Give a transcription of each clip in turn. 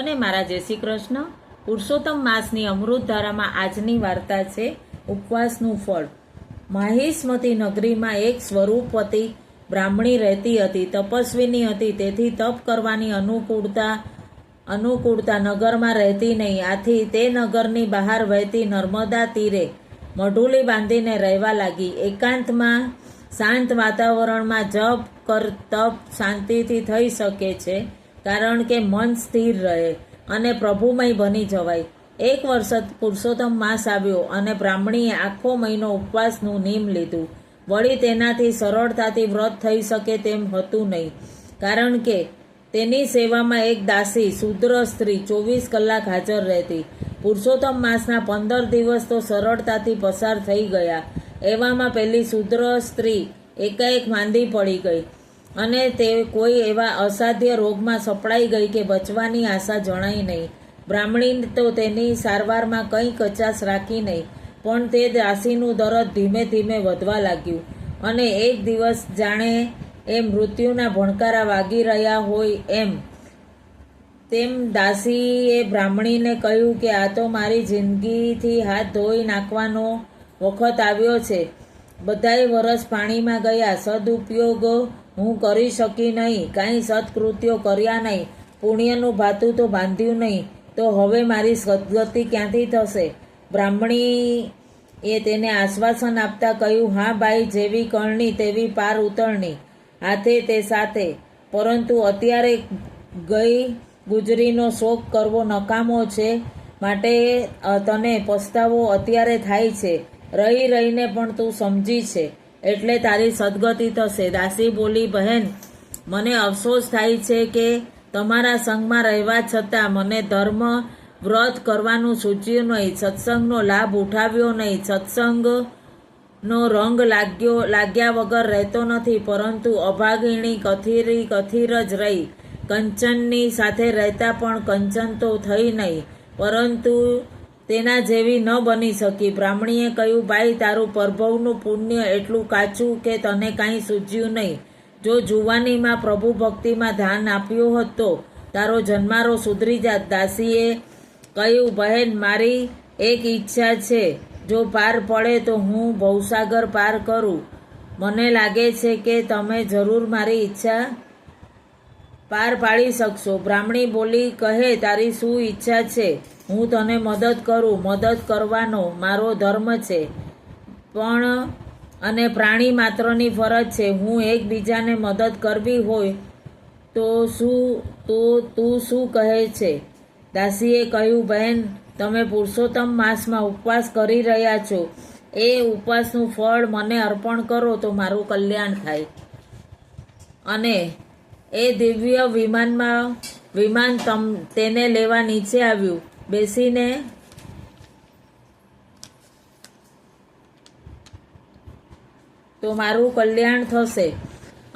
અને મારા જય શ્રી કૃષ્ણ. પુરુષોત્તમ માસની અમૃત ધારામાં આજની વાર્તા છે ઉપવાસનું ફળ. માહિષ્મતી નગરીમાં એક સ્વરૂપવતી બ્રાહ્મણી રહેતી હતી. તપસ્વીની હતી, તેથી તપ કરવાની અનુકૂળતા નગરમાં રહેતી નહીં. આથી તે નગરની બહાર વહેતી નર્મદા તીરે મઢુલી બાંધીને રહેવા લાગી. એકાંતમાં શાંત વાતાવરણમાં જપ તપ શાંતિથી થઈ શકે છે, કારણ કે મન સ્થિર રહે અને પ્રભુમય બની જવાય. એક વર્ષ પુરુષોત્તમ માસ આવ્યો અને બ્રાહ્મણીએ આખો મહિનો ઉપવાસનું નિયમ લીધું. વળી તેનાથી સરળતાથી વ્રત થઈ શકે તેમ હતું નહીં, કારણ કે તેની સેવામાં એક દાસી શૂદ્ર સ્ત્રી 24 કલાક હાજર રહેતી. પુરુષોત્તમ માસના 15 દિવસ તો સરળતાથી પસાર થઈ ગયા. એવામાં પેલી શૂદ્ર સ્ત્રી એકાએક માંદી પડી ગઈ અને તે કોઈ એવા અસાધ્ય રોગમાં સપડાઈ ગઈ કે બચવાની આશા જણાઈ નહીં. બ્રાહ્મણી તો તેની સારવારમાં કંઈ કચાશ રાખી નહીં, પણ તે દાસીનું દરદ ધીમે ધીમે વધવા લાગ્યું અને એક દિવસ જાણે એ મૃત્યુના ભણકારા વાગી રહ્યા હોય તેમ દાસીએ બ્રાહ્મણીને કહ્યું કે આ તો મારી જિંદગીથી હાથ ધોઈ નાખવાનો વખત આવ્યો છે. બધાય વરસ પાણીમાં ગયા, સદુપયોગ હું કરી શકી નહીં, કાંઈ સત્કૃત્યો કર્યા નહીં, પુણ્યનું ભાતું તો બાંધ્યું નહીં, તો હવે મારી સદગતિ ક્યાંથી થશે? બ્રાહ્મણીએ તેને આશ્વાસન આપતા કહ્યું, હા ભાઈ, જેવી કરણી તેવી પાર ઉતરણી, હાથે તે સાથે. પરંતુ અત્યારે ગઈ ગુજરીનો શોક કરવો નકામો છે, માટે તને પસ્તાવો અત્યારે થાય છે. રહી રહીને પણ તું સમજી છે એટલે તારી સદગતિ થશે. દાસી બોલી, બહેન, મને અફસોસ થાય છે કે તમારા સંગમાં રહેવા છતાં મને ધર્મ વ્રત કરવાનું સૂચ્યું નહીં, સત્સંગનો લાભ ઉઠાવ્યો નહીં. સત્સંગનો રંગ લાગ્યા વગર રહેતો નથી, પરંતુ અભાગીણી કથીર જ રહી. કંચનની સાથે રહેતા પણ કંચન તો થઈ નહીં, પરંતુ તેના જેવી ન બની શકી. બ્રાહ્મણીએ કહ્યું, ભાઈ, તારું પરભવનું પુણ્ય એટલું કાચું કે તને કાંઈ સૂઝ્યું નહીં. જો જુવાનીમાં પ્રભુ ભક્તિમાં ધ્યાન આપ્યું હોત તો તારો જન્મારો સુધરી જાત. દાસીએ કહ્યું, બહેન, મારી એક ઈચ્છા છે, જો પાર પડે તો હું ભવસાગર પાર કરું. મને લાગે છે કે તમે જરૂર મારી ઈચ્છા પાર પાડી શકશો. બ્રાહ્મણી બોલી, કહે, તારી શું ઈચ્છા છે? હું તને મદદ કરું. મદદ કરવાનો મારો ધર્મ છે, પણ અને પ્રાણી માત્રની ફરજ છે. હું એકબીજાને મદદ કરવી હોય તો તું શું કહે છે? દાસીએ કહ્યું, બહેન, તમે પુરુષોત્તમ માસમાં ઉપવાસ કરી રહ્યા છો, એ ઉપવાસનું ફળ મને અર્પણ કરો તો મારું કલ્યાણ થાય. અને એ દિવ્ય વિમાન તેને લેવા નીચે આવ્યું. બેસીને તો મારું કલ્યાણ થશે.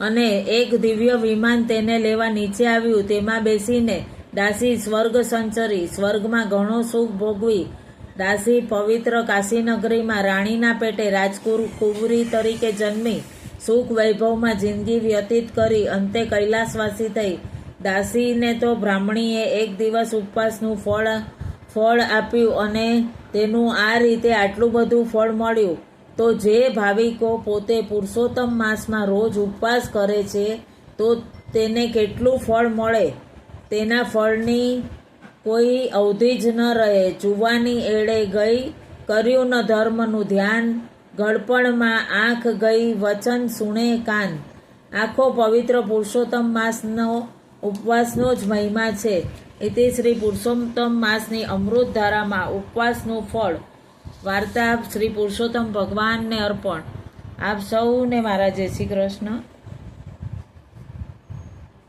અને એક દિવ્ય વિમાન તેને લેવા નીચે આવ્યું. તેમાં બેસીને દાસી સ્વર્ગ સંચરી, સ્વર્ગમાં ઘણો સુખ ભોગવી. દાસી પવિત્ર કાશીનગરીમાં રાણીના પેટે રાજકુંવરી તરીકે જન્મી સુખ વૈભવમાં જિંદગી વ્યતીત કરી અંતે કૈલાસવાસી થઈ. દાસીને તો બ્રાહ્મણીએ એક દિવસ ઉપવાસનું ફળ આપ્યું અને તેનું આ રીતે આટલું બધું ફળ મળ્યું. તો જે ભાવિકો પોતે પુરુષોત્તમ માસમાં રોજ ઉપવાસ કરે છે તો તેને કેટલું ફળ મળે? તેના ફળની કોઈ અવધિ જ ન રહે. જુવાની એળે ગઈ, કર્યું ન ધર્મનું ધ્યાન, ગળપણમાં આંખ ગઈ, વચન સુણે કાન. આખો પવિત્ર પુરુષોત્તમ માસનો ઉપવાસનો જ મહિમા છે. ઇતિ શ્રી પુરુષોત્તમ માસની અમૃત ધારામાં ઉપવાસનું ફળ. વાર્તા શ્રી પુરુષોત્તમ ભગવાનને અર્પણ. આપ સૌને મારા જય શ્રી કૃષ્ણ.